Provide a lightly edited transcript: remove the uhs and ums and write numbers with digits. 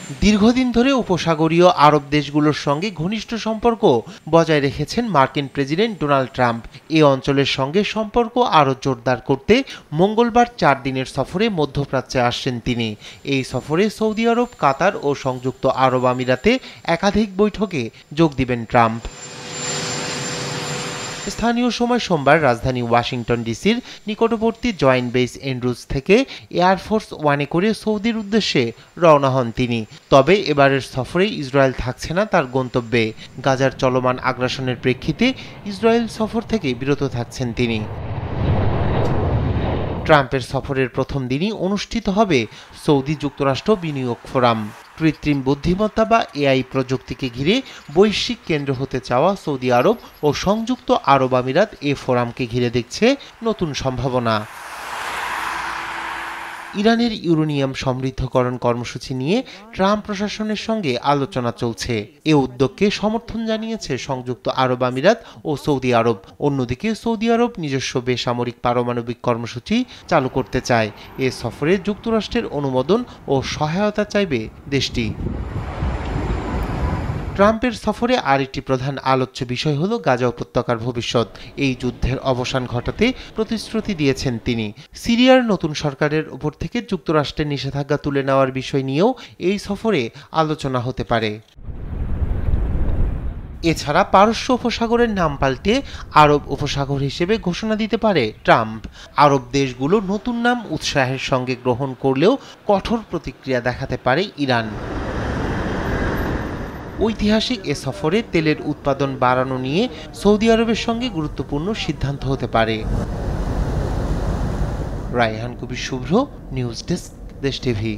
দীর্ঘদিন ধরে উপসাগরীয় আরব দেশগুলোর সঙ্গে ঘনিষ্ঠ সম্পর্ক বজায় রেখেছেন মার্কিন প্রেসিডেন্ট ডোনাল্ড ট্রাম্প। এই অঞ্চলের সঙ্গে সম্পর্ক আরও জোরদার করতে মঙ্গলবার 4 দিনের সফরে মধ্যপ্রাচ্যে আসছেন তিনি। এই সফরে সৌদি আরব, কাতার ও সংযুক্ত আরব আমিরাতে একাধিক বৈঠকে যোগ দিবেন ট্রাম্প। স্থানীয় সময় সোমবার রাজধানী ওয়াশিংটন ডিসির নিকটবর্তী জয়েন্ট বেস এন্ড্রুজ থেকে এয়ারফোর্স ওয়ানে করে সৌদির উদ্দেশ্যে রওনা হন তিনি। তবে এবারের সফরে ইসরায়েল থাকছে না তার গন্তব্যে। গাজার চলমান আগ্রাসনের প্রেক্ষিতে ইসরায়েল সফর থেকে বিরত থাকছেন তিনি। ট্রাম্পের সফরের প্রথম দিনই অনুষ্ঠিত হবে সৌদি যুক্তরাষ্ট্র বিনিয়োগ ফোরাম। কৃত্রিম বুদ্ধিমত্তা বা এআই প্রযুক্তিকে ঘিরে বৈশ্বিক কেন্দ্র হতে চাওয়া সৌদি আরব ও সংযুক্ত আরব আমিরাত এ ফোরামকে ঘিরে দেখছে নতুন সম্ভাবনা। ইরানের ইউরেনিয়াম সমৃদ্ধকরণ কর্মসূচি নিয়ে ট্রাম্প প্রশাসনের সঙ্গে আলোচনা চলছে। এ উদ্যোগকে সমর্থন জানিয়েছে সংযুক্ত আরব আমিরাত ও সৌদি আরব। অন্যদিকে সৌদি আরব নিজস্ব বেসামরিক পারমাণবিক কর্মসূচি চালু করতে চায়। এ সফরে যুক্তরাষ্ট্রের অনুমোদন ও সহায়তা চাইবে দেশটি। ট্রাম্পের সফরে আরেকটি প্রধান আলোচ্য বিষয় হল গাজা উপত্যকার ভবিষ্যৎ। এই যুদ্ধের অবসান ঘটাতে প্রতিশ্রুতি দিয়েছেন তিনি। সিরিয়ার নতুন সরকারের উপর থেকে যুক্তরাষ্ট্রের নিষেধাজ্ঞা তুলে নেওয়ার বিষয় নিয়েও এই সফরে আলোচনা হতে পারে। এছাড়া পারস্য উপসাগরের নাম পাল্টে আরব উপসাগর হিসেবে ঘোষণা দিতে পারে ট্রাম্প। আরব দেশগুলো নতুন নাম উৎসাহের সঙ্গে গ্রহণ করলেও কঠোর প্রতিক্রিয়া দেখাতে পারে ইরান। ঐতিহাসিক এ সফরে তেলের উৎপাদন বাড়ানো নিয়ে সৌদি আরবের সঙ্গে গুরুত্বপূর্ণ সিদ্ধান্ত হতে পারে। রায়হান কবির শুভ্র, নিউজ ডেস্ক, দেশ টিভি।